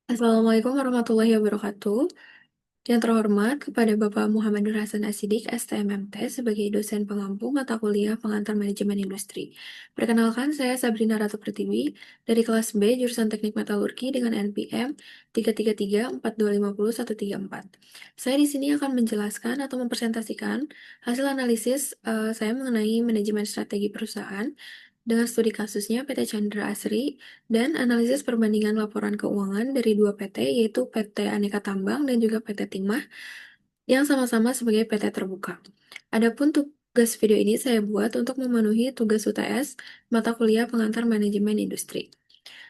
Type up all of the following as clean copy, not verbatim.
Assalamualaikum warahmatullahi wabarakatuh. Yang terhormat kepada Bapak Muhammad Nur Hasan Asidik, STMMT, sebagai dosen pengampu mata kuliah pengantar manajemen industri. Perkenalkan, saya Sabrina Ratu Pertiwi dari kelas B jurusan Teknik Metalurgi dengan NPM 333-4250134. Saya di sini akan menjelaskan atau mempresentasikan hasil analisis saya mengenai manajemen strategi perusahaan dengan studi kasusnya PT Chandra Asri dan analisis perbandingan laporan keuangan dari dua PT, yaitu PT Aneka Tambang dan juga PT Timah, yang sama-sama sebagai PT terbuka. Adapun tugas video ini saya buat untuk memenuhi tugas UTS mata kuliah pengantar manajemen industri.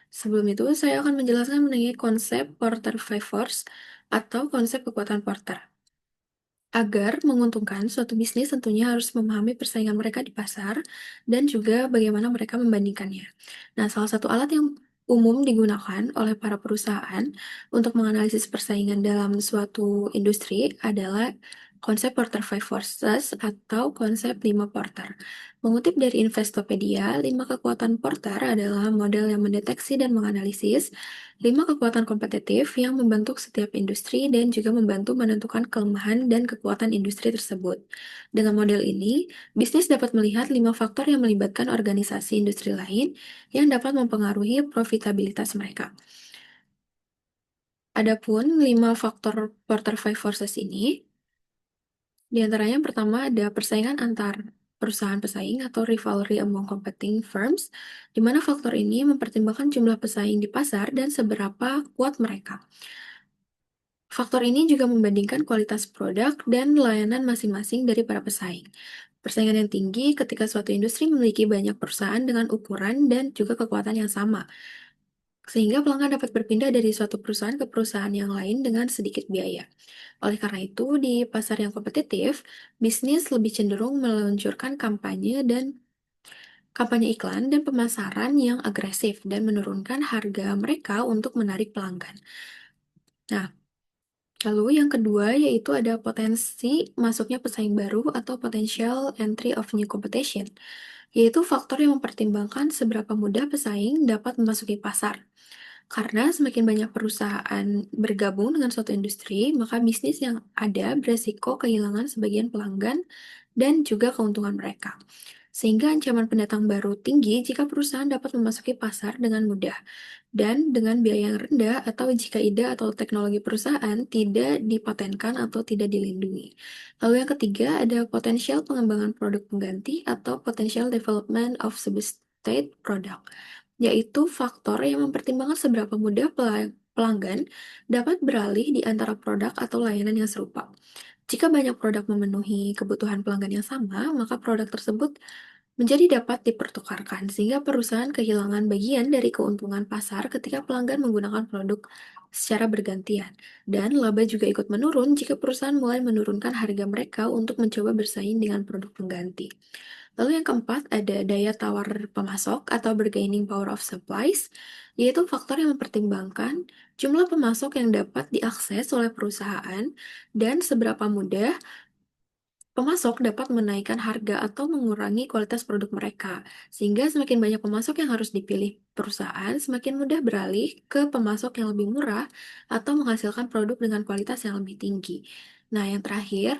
Sebelum itu, saya akan menjelaskan mengenai konsep Porter Five Force atau konsep kekuatan Porter. Agar menguntungkan, suatu bisnis tentunya harus memahami persaingan mereka di pasar dan juga bagaimana mereka membandingkannya. Nah, salah satu alat yang umum digunakan oleh para perusahaan untuk menganalisis persaingan dalam suatu industri adalah konsep Porter Five Forces atau konsep 5 Porter. Mengutip dari Investopedia, 5 kekuatan Porter adalah model yang mendeteksi dan menganalisis 5 kekuatan kompetitif yang membentuk setiap industri dan juga membantu menentukan kelemahan dan kekuatan industri tersebut. Dengan model ini, bisnis dapat melihat 5 faktor yang melibatkan organisasi industri lain yang dapat mempengaruhi profitabilitas mereka. Adapun 5 faktor Porter Five Forces ini, di antaranya yang pertama ada persaingan antar perusahaan pesaing atau rivalry among competing firms, di mana faktor ini mempertimbangkan jumlah pesaing di pasar dan seberapa kuat mereka. Faktor ini juga membandingkan kualitas produk dan layanan masing-masing dari para pesaing. Persaingan yang tinggi ketika suatu industri memiliki banyak perusahaan dengan ukuran dan juga kekuatan yang sama, sehingga pelanggan dapat berpindah dari suatu perusahaan ke perusahaan yang lain dengan sedikit biaya. Oleh karena itu, di pasar yang kompetitif, bisnis lebih cenderung meluncurkan kampanye iklan dan pemasaran yang agresif dan menurunkan harga mereka untuk menarik pelanggan. Nah, lalu yang kedua yaitu ada potensi masuknya pesaing baru atau potential entry of new competition, yaitu faktor yang mempertimbangkan seberapa mudah pesaing dapat memasuki pasar. Karena semakin banyak perusahaan bergabung dengan suatu industri, maka bisnis yang ada beresiko kehilangan sebagian pelanggan dan juga keuntungan mereka. Sehingga ancaman pendatang baru tinggi jika perusahaan dapat memasuki pasar dengan mudah dan dengan biaya yang rendah atau jika ide atau teknologi perusahaan tidak dipatenkan atau tidak dilindungi. Lalu yang ketiga ada potensial pengembangan produk pengganti atau potential development of substitute product, yaitu faktor yang mempertimbangkan seberapa mudah pelanggan dapat beralih di antara produk atau layanan yang serupa. Jika banyak produk memenuhi kebutuhan pelanggan yang sama, maka produk tersebut menjadi dapat dipertukarkan, sehingga perusahaan kehilangan bagian dari keuntungan pasar ketika pelanggan menggunakan produk secara bergantian. Dan laba juga ikut menurun jika perusahaan mulai menurunkan harga mereka untuk mencoba bersaing dengan produk pengganti. Lalu yang keempat ada daya tawar pemasok atau bargaining power of supplies, yaitu faktor yang mempertimbangkan jumlah pemasok yang dapat diakses oleh perusahaan dan seberapa mudah pemasok dapat menaikkan harga atau mengurangi kualitas produk mereka, sehingga semakin banyak pemasok yang harus dipilih perusahaan, semakin mudah beralih ke pemasok yang lebih murah atau menghasilkan produk dengan kualitas yang lebih tinggi. Nah, yang terakhir,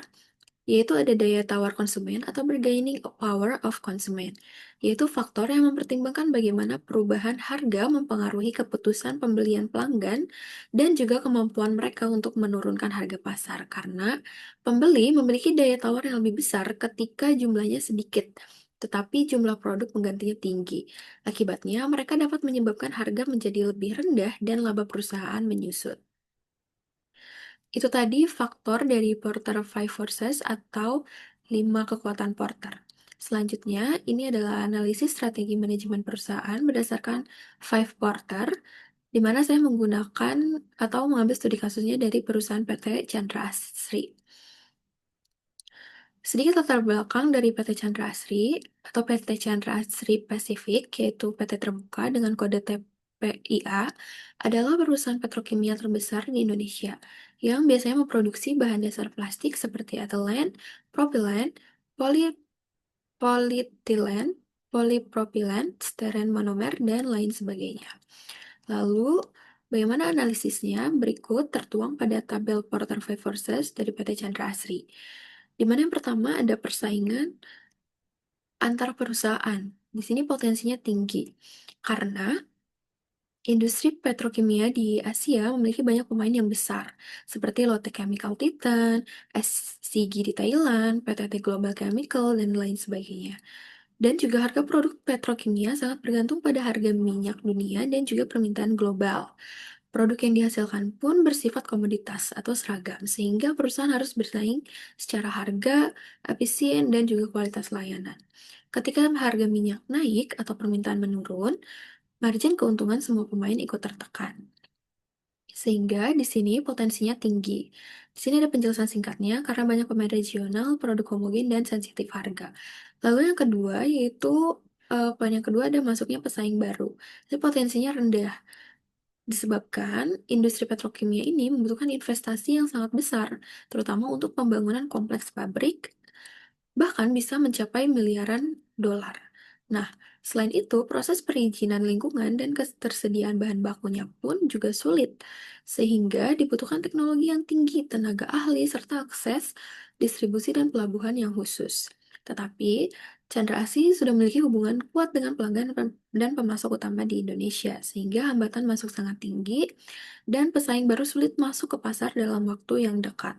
yaitu ada daya tawar konsumen atau bargaining power of consumer, yaitu faktor yang mempertimbangkan bagaimana perubahan harga mempengaruhi keputusan pembelian pelanggan dan juga kemampuan mereka untuk menurunkan harga pasar, karena pembeli memiliki daya tawar yang lebih besar ketika jumlahnya sedikit, tetapi jumlah produk penggantinya tinggi. Akibatnya, mereka dapat menyebabkan harga menjadi lebih rendah dan laba perusahaan menyusut. Itu tadi faktor dari Porter Five Forces atau 5 kekuatan Porter. Selanjutnya, ini adalah analisis strategi manajemen perusahaan berdasarkan Five Porter, di mana saya menggunakan atau mengambil studi kasusnya dari perusahaan PT Chandra Asri. Sedikit latar belakang dari PT Chandra Asri atau PT Chandra Asri Pacific, yaitu PT terbuka dengan kode TPIA, adalah perusahaan petrokimia terbesar di Indonesia yang biasanya memproduksi bahan dasar plastik seperti ethylene, propilen, polyethylene, polypropylen, steren monomer, dan lain sebagainya. Lalu, Bagaimana analisisnya? Berikut tertuang pada tabel Porterfive Forces dari PT Chandra Asri. Di mana yang pertama ada persaingan antar perusahaan. Di sini potensinya tinggi karena industri petrokimia di Asia memiliki banyak pemain yang besar, seperti Lotte Chemical Titan, SCG di Thailand, PTT Global Chemical, dan lain sebagainya. Dan juga harga produk petrokimia sangat bergantung pada harga minyak dunia dan juga permintaan global. Produk yang dihasilkan pun bersifat komoditas atau seragam, sehingga perusahaan harus bersaing secara harga, efisien, dan juga kualitas layanan. Ketika harga minyak naik atau permintaan menurun, margin keuntungan semua pemain ikut tertekan. Sehingga di sini potensinya tinggi. Di sini ada penjelasan singkatnya karena banyak pemain regional, produk homogen, dan sensitif harga. Lalu yang kedua yaitu poin yang kedua ada masuknya pesaing baru. Ini potensinya rendah disebabkan industri petrokimia ini membutuhkan investasi yang sangat besar, terutama untuk pembangunan kompleks pabrik bahkan bisa mencapai miliaran dolar. Nah, selain itu, proses perizinan lingkungan dan ketersediaan bahan bakunya pun juga sulit, sehingga dibutuhkan teknologi yang tinggi, tenaga ahli, serta akses distribusi dan pelabuhan yang khusus. Tetapi, Chandra Asri sudah memiliki hubungan kuat dengan pelanggan dan pemasok utama di Indonesia, sehingga hambatan masuk sangat tinggi dan pesaing baru sulit masuk ke pasar dalam waktu yang dekat.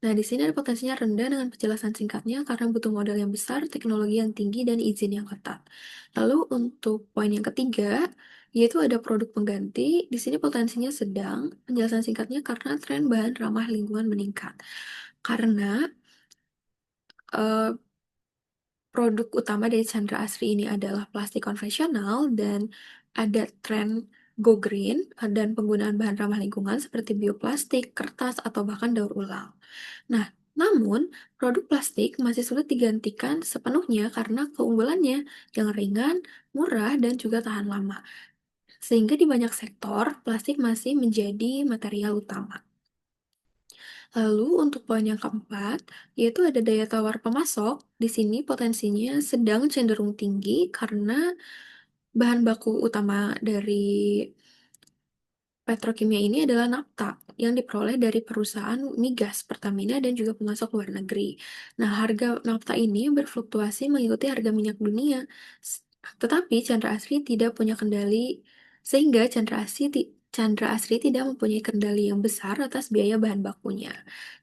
Nah, di sini ada potensinya rendah dengan penjelasan singkatnya karena butuh modal yang besar, teknologi yang tinggi, dan izin yang ketat. Lalu untuk poin yang ketiga, yaitu ada produk pengganti, di sini potensinya sedang, penjelasan singkatnya karena tren bahan ramah lingkungan meningkat. Karena eh, produk utama dari Chandra Asri ini adalah plastik konvensional dan ada tren go green dan penggunaan bahan ramah lingkungan seperti bioplastik, kertas, atau bahkan daur ulang. Nah, namun produk plastik masih sulit digantikan sepenuhnya karena keunggulannya yang ringan, murah, dan juga tahan lama. Sehingga di banyak sektor, plastik masih menjadi material utama. Lalu untuk poin yang keempat, yaitu ada daya tawar pemasok. Di sini potensinya sedang cenderung tinggi karena bahan baku utama dari petrokimia ini adalah nafta yang diperoleh dari perusahaan migas, Pertamina, dan juga pemasok luar negeri. Nah, harga nafta ini berfluktuasi mengikuti harga minyak dunia. Tetapi Chandra Asri tidak punya kendali, sehingga Chandra Asri tidak mempunyai kendali yang besar atas biaya bahan bakunya.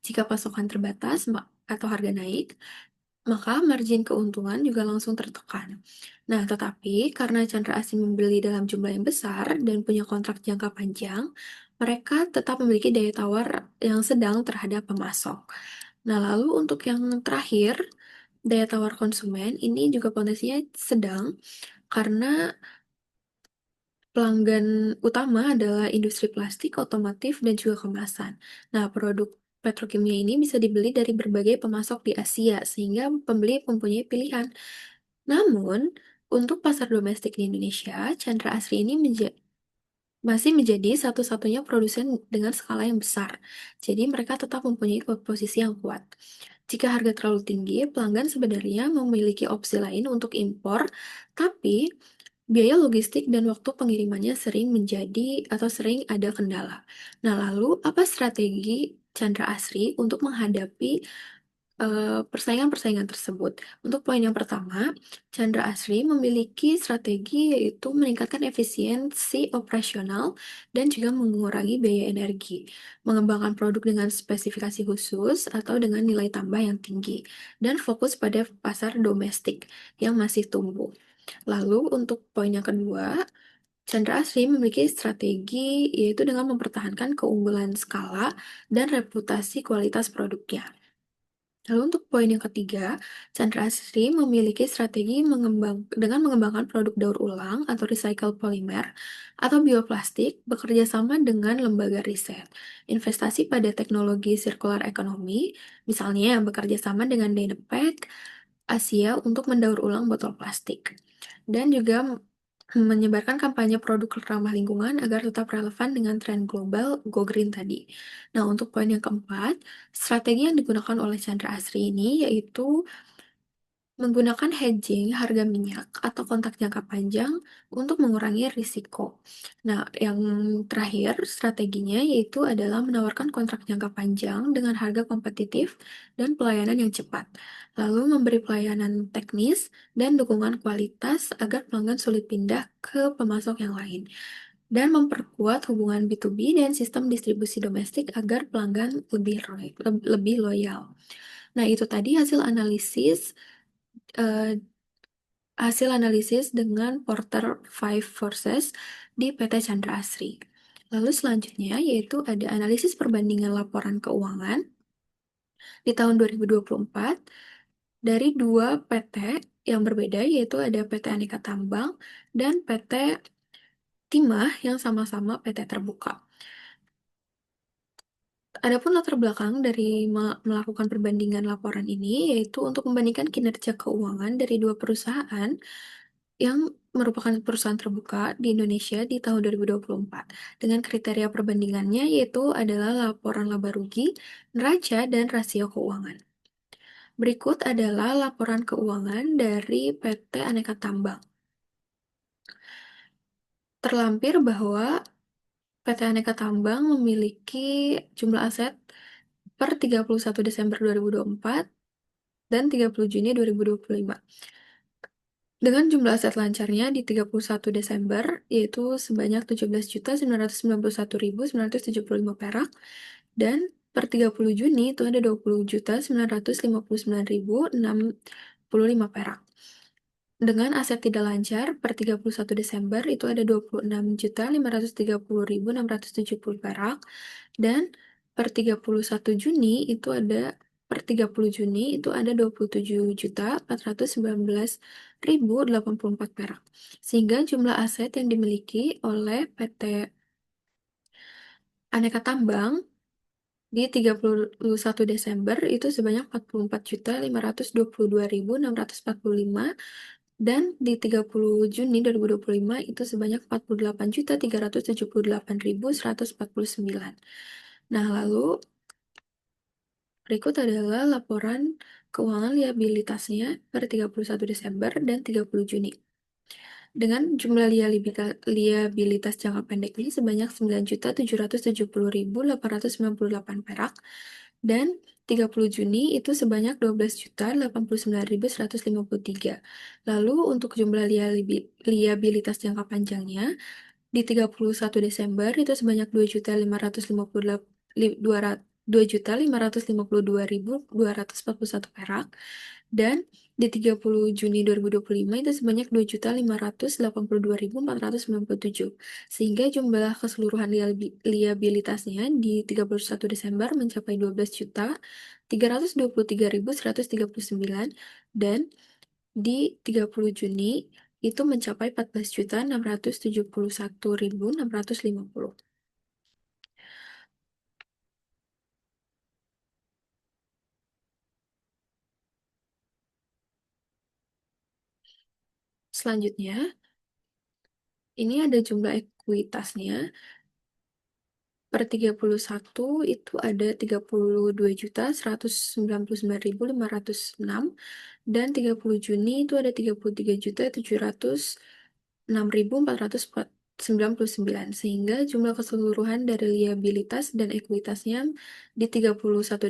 Jika pasokan terbatas atau harga naik, maka margin keuntungan juga langsung tertekan. Nah, tetapi karena Chandra Asri membeli dalam jumlah yang besar dan punya kontrak jangka panjang, mereka tetap memiliki daya tawar yang sedang terhadap pemasok. Nah, lalu untuk yang terakhir, daya tawar konsumen ini juga potensinya sedang karena pelanggan utama adalah industri plastik, otomotif, dan juga kemasan. Nah, produk petrokimia ini bisa dibeli dari berbagai pemasok di Asia, sehingga pembeli mempunyai pilihan. Namun, untuk pasar domestik di Indonesia, Chandra Asri ini masih menjadi satu-satunya produsen dengan skala yang besar. Jadi, mereka tetap mempunyai posisi yang kuat. Jika harga terlalu tinggi, pelanggan sebenarnya memiliki opsi lain untuk impor, tapi biaya logistik dan waktu pengirimannya sering ada kendala. Nah, lalu apa strategi Chandra Asri untuk menghadapi persaingan-persaingan tersebut? Untuk poin yang pertama, Chandra Asri memiliki strategi yaitu meningkatkan efisiensi operasional dan juga mengurangi biaya energi, mengembangkan produk dengan spesifikasi khusus atau dengan nilai tambah yang tinggi, dan fokus pada pasar domestik yang masih tumbuh. Lalu untuk poin yang kedua, Chandra Asri memiliki strategi yaitu dengan mempertahankan keunggulan skala dan reputasi kualitas produknya. Lalu untuk poin yang ketiga, Chandra Asri memiliki strategi dengan mengembangkan produk daur ulang atau recycle polymer atau bioplastik bekerja sama dengan lembaga riset, investasi pada teknologi circular economy, misalnya bekerja sama dengan Dynapack Asia untuk mendaur ulang botol plastik, dan juga menyebarkan kampanye produk ramah lingkungan agar tetap relevan dengan tren global Go Green tadi. Nah, untuk poin yang keempat, strategi yang digunakan oleh Chandra Asri ini yaitu Menggunakan hedging harga minyak atau kontrak jangka panjang untuk mengurangi risiko. Nah, yang terakhir strateginya yaitu adalah menawarkan kontrak jangka panjang dengan harga kompetitif dan pelayanan yang cepat, lalu memberi pelayanan teknis dan dukungan kualitas agar pelanggan sulit pindah ke pemasok yang lain, dan memperkuat hubungan B2B dan sistem distribusi domestik agar pelanggan lebih loyal. Nah, itu tadi eh, hasil analisis dengan Porter Five Forces di PT Chandra Asri. Lalu selanjutnya yaitu ada analisis perbandingan laporan keuangan di tahun 2024 dari dua PT yang berbeda, yaitu ada PT Aneka Tambang dan PT Timah yang sama-sama PT terbuka. Adapun latar belakang dari melakukan perbandingan laporan ini yaitu untuk membandingkan kinerja keuangan dari dua perusahaan yang merupakan perusahaan terbuka di Indonesia di tahun 2024. Dengan kriteria perbandingannya yaitu adalah laporan laba rugi, neraca, dan rasio keuangan. Berikut adalah laporan keuangan dari PT Aneka Tambang. Terlampir bahwa PT Aneka Tambang memiliki jumlah aset per 31 Desember 2024 dan 30 Juni 2025. Dengan jumlah aset lancarnya di 31 Desember, yaitu sebanyak 17.991.975 perak, dan per 30 Juni itu ada 20.959.065 perak. Dengan aset tidak lancar, per 31 Desember itu ada 26.530.670 perak, dan per 31 Juni itu ada per 30 Juni itu ada 27.419.084 perak. Sehingga jumlah aset yang dimiliki oleh PT Aneka Tambang di 31 Desember itu sebanyak 44.522.645, dan di 30 Juni 2025 itu sebanyak 48.378.149. Nah, lalu berikut adalah laporan keuangan liabilitasnya per 31 Desember dan 30 Juni. Dengan jumlah liabilitas jangka pendek ini sebanyak 9.770.898 perak, dan 30 Juni itu sebanyak 12.089.153. Lalu untuk jumlah liabilitas jangka panjangnya di 31 Desember itu sebanyak 2.552.251 perak, dan di 30 Juni 2025 itu sebanyak 2.582.497, sehingga jumlah keseluruhan liabilitasnya di 31 Desember mencapai 12.323.139, dan di 30 Juni itu mencapai 14.671.650. Selanjutnya, ini ada jumlah ekuitasnya. Per 31 itu ada 32.199.506, dan 30 Juni itu ada 33.706.499, sehingga jumlah keseluruhan dari liabilitas dan ekuitasnya di 31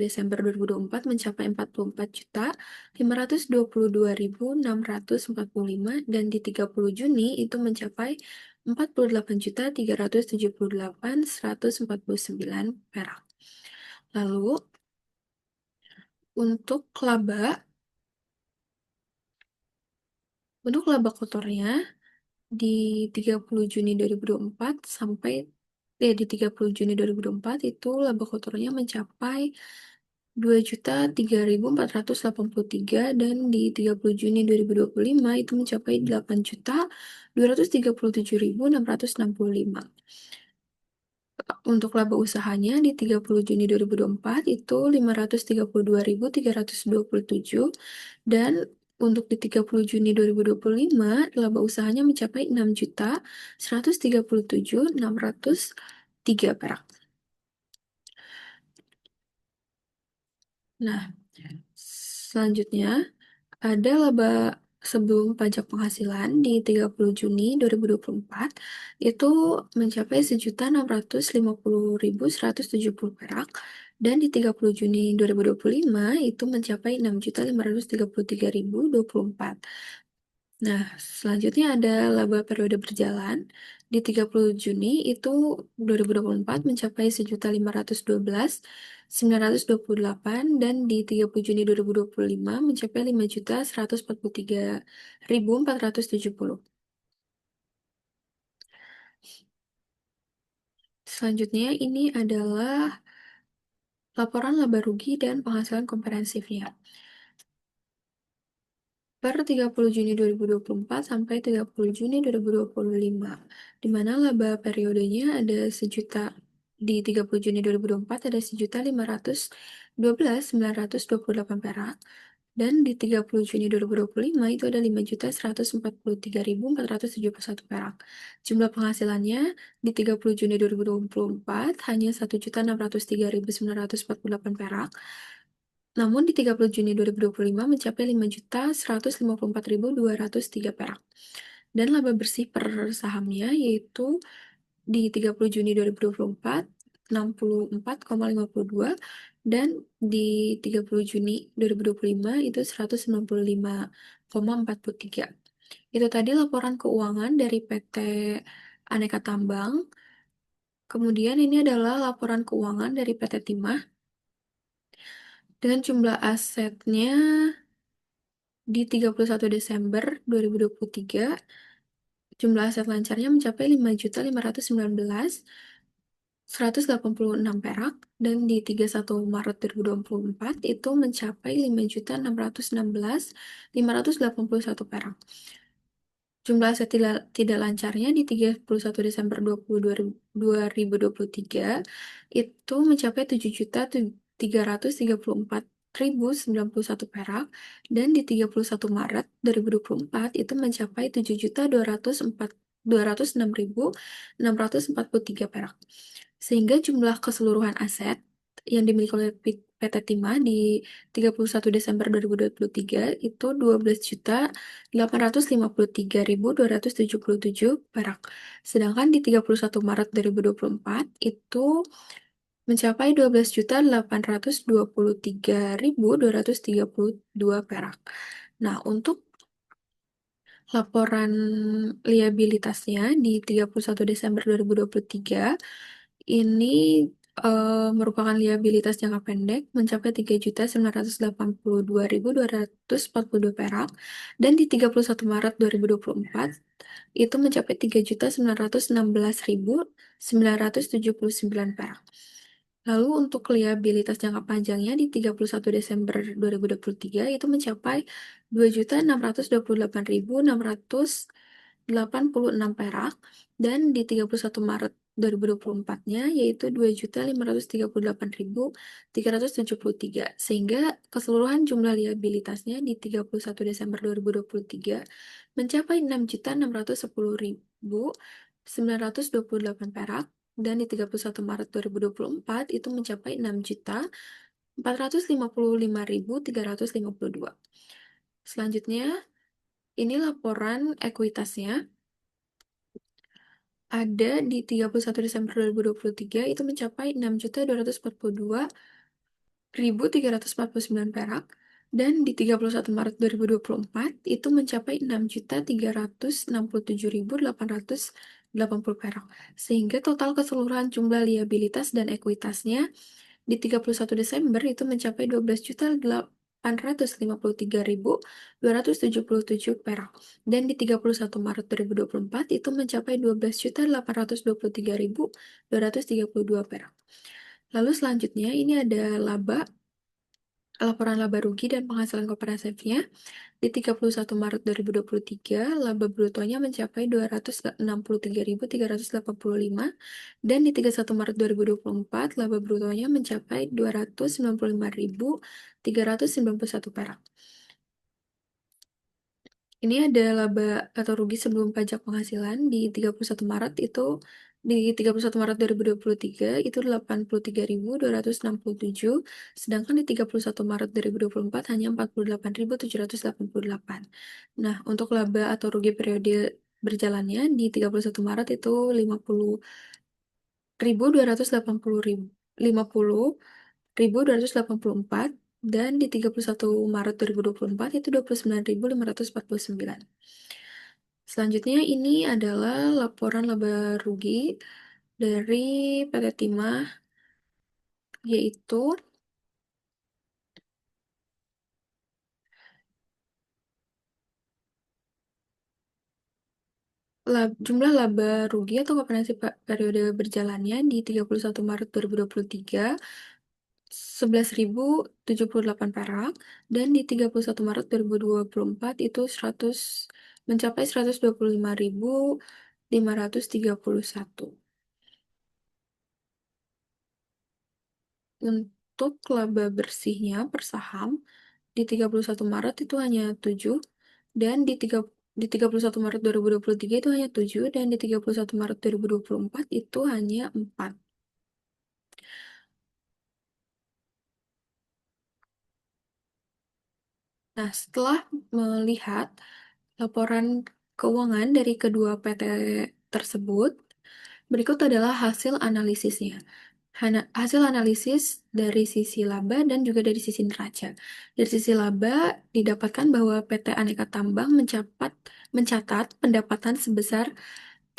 Desember 2024 mencapai 44.522.645, dan di 30 Juni itu mencapai 48.378.149 perak. Lalu untuk laba, kotornya di 30 Juni 2024 sampai di 30 Juni 2024 itu laba kotornya mencapai 2.003.483, dan di 30 Juni 2025 itu mencapai 8.237.665. Untuk laba usahanya di 30 Juni 2024 itu 532.327, dan untuk di 30 Juni 2025 laba usahanya mencapai 6.137.603 perak. Nah, selanjutnya Pada laba sebelum pajak penghasilan di 30 Juni 2024 itu mencapai 1.650.170 perak dan di 30 Juni 2025 itu mencapai 6.533.024. Nah, selanjutnya ada laba periode berjalan. Di 30 Juni itu 2024 mencapai 1.512.928 dan di 30 Juni 2025 mencapai 5.143.470. Selanjutnya ini adalah laporan laba rugi dan penghasilan komprehensifnya. Per 30 Juni 2024 sampai 30 Juni 2025, di mana laba periodenya ada sejuta di 30 Juni 2024 ada 1.512.928 perak, dan di 30 Juni 2025 itu ada 5.143.471 perak. Jumlah penghasilannya di 30 Juni 2024 hanya 1.603.948 perak, namun di 30 Juni 2025 mencapai 5.154.203 perak. Dan laba bersih per sahamnya yaitu di 30 Juni 2024 64,52 dan di 30 Juni 2025 itu 195,43. Itu tadi laporan keuangan dari PT Aneka Tambang. Kemudian ini adalah laporan keuangan dari PT Timah dengan jumlah asetnya di 31 Desember 2023, jumlah aset lancarnya mencapai 5.519.186 perak, dan di 31 Maret 2024 itu mencapai 5.616.581 perak. Jumlah aset tidak lancarnya di 31 Desember 2023 itu mencapai 7.334.091 perak, dan di 31 Maret 2024 itu mencapai 7.206.643 perak. Sehingga jumlah keseluruhan aset yang dimiliki oleh PT Timah di 31 Desember 2023 itu 12.853.277 perak. Sedangkan di 31 Maret 2024 itu mencapai 12.823.232 perak. Nah, untuk laporan liabilitasnya di 31 Desember 2023 ini merupakan liabilitas jangka pendek mencapai 3.982.242 perak, dan di 31 Maret 2024 itu mencapai 3.916.979 perak. Lalu untuk liabilitas jangka panjangnya di 31 Desember 2023 itu mencapai 2.628.686 perak, dan di 31 Maret 2024-nya yaitu 2.538.373, sehingga keseluruhan jumlah liabilitasnya di 31 Desember 2023 mencapai 6.610.928 perak, dan di 31 Maret 2024 itu mencapai 6.455.352. Selanjutnya, ini laporan ekuitasnya. Ada di 31 Desember 2023 itu mencapai 6.242.349 perak, dan di 31 Maret 2024 itu mencapai 6.367.880 perak. Sehingga total keseluruhan jumlah liabilitas dan ekuitasnya di 31 Desember itu mencapai 12.853.277 perak. Dan di 31 Maret 2024 itu mencapai 12.823.232 perak. Lalu selanjutnya ini ada laporan laba rugi dan penghasilan komprehensifnya. Di 31 Maret 2023, laba brutonya mencapai 263.385, dan di 31 Maret 2024, laba brutonya mencapai 295.391 perak. Ini ada laba atau rugi sebelum pajak penghasilan di 31 Maret itu Di 31 Maret 2023 itu 83.267, sedangkan di 31 Maret 2024 hanya 48.788. Nah, untuk laba atau rugi periode berjalannya di 31 Maret itu 50.280.000 dan di 31 Maret 2024 itu 29.549. Selanjutnya ini adalah laporan laba rugi dari PT Timah, yaitu jumlah laba rugi atau kompetensi periode berjalannya di 31 Maret 2023 11.078 perak, dan di 31 Maret 2024 itu mencapai 125.531. Untuk laba bersihnya per saham di 31 Maret itu hanya 7, dan di 31 Maret 2023 itu hanya 7, dan di 31 Maret 2024 itu hanya 4. Nah, setelah melihat laporan keuangan dari kedua PT tersebut, berikut adalah hasil analisisnya. Hasil analisis dari sisi laba dan juga dari sisi neraca. Dari sisi laba, didapatkan bahwa PT Aneka Tambang mencatat pendapatan sebesar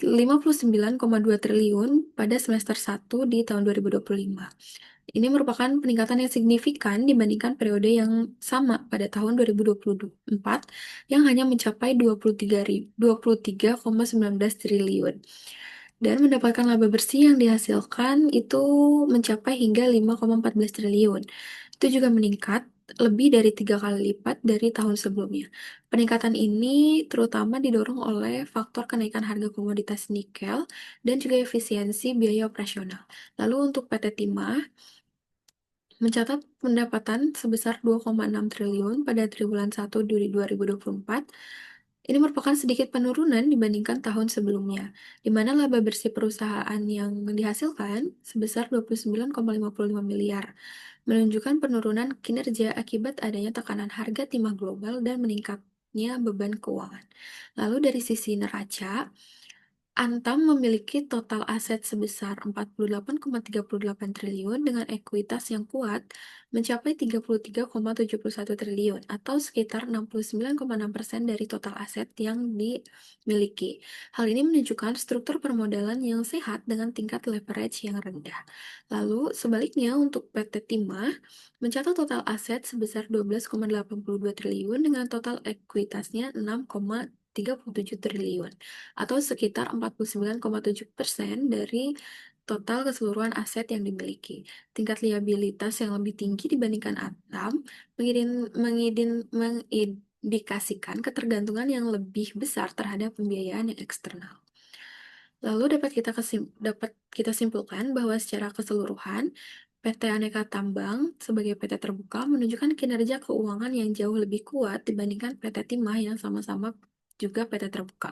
59,2 triliun pada semester 1 di tahun 2025. Ini merupakan peningkatan yang signifikan dibandingkan periode yang sama pada tahun 2024 yang hanya mencapai 23,19 triliun. Dan mendapatkan laba bersih yang dihasilkan itu mencapai hingga 5,14 triliun. Itu juga meningkat lebih dari 3 kali lipat dari tahun sebelumnya. Peningkatan ini terutama didorong oleh faktor kenaikan harga komoditas nikel dan juga efisiensi biaya operasional. Lalu untuk PT Timah mencatat pendapatan sebesar 2,6 triliun pada triwulan 1 dari 2024. Ini merupakan sedikit penurunan dibandingkan tahun sebelumnya, di mana laba bersih perusahaan yang dihasilkan sebesar 29,55 miliar, menunjukkan penurunan kinerja akibat adanya tekanan harga timah global dan meningkatnya beban keuangan. Lalu dari sisi neraca, Antam memiliki total aset sebesar 48,38 triliun dengan ekuitas yang kuat mencapai 33,71 triliun atau sekitar 69,6% dari total aset yang dimiliki. Hal ini menunjukkan struktur permodalan yang sehat dengan tingkat leverage yang rendah. Lalu sebaliknya untuk PT Timah mencatat total aset sebesar 12,82 triliun dengan total ekuitasnya 6,37 triliun atau sekitar 49,7% dari total keseluruhan aset yang dimiliki. Tingkat liabilitas yang lebih tinggi dibandingkan Antam mengindikasikan ketergantungan yang lebih besar terhadap pembiayaan yang eksternal. Lalu dapat kita simpulkan bahwa secara keseluruhan PT Aneka Tambang sebagai PT terbuka menunjukkan kinerja keuangan yang jauh lebih kuat dibandingkan PT Timah yang sama-sama juga PT terbuka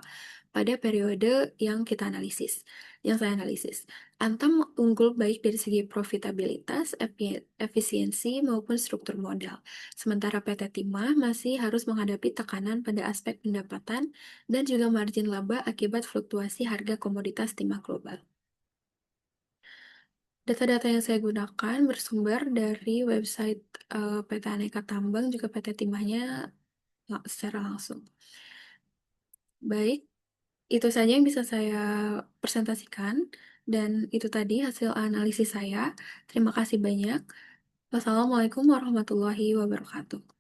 pada periode yang saya analisis. Antam unggul baik dari segi profitabilitas, efisiensi maupun struktur modal. Sementara PT Timah masih harus menghadapi tekanan pada aspek pendapatan dan juga margin laba akibat fluktuasi harga komoditas timah global. Data-data yang saya gunakan bersumber dari website PT Aneka Tambang juga PT Timahnya secara langsung. Baik, itu saja yang bisa saya presentasikan dan itu tadi hasil analisis saya. Terima kasih banyak. Wassalamualaikum warahmatullahi wabarakatuh.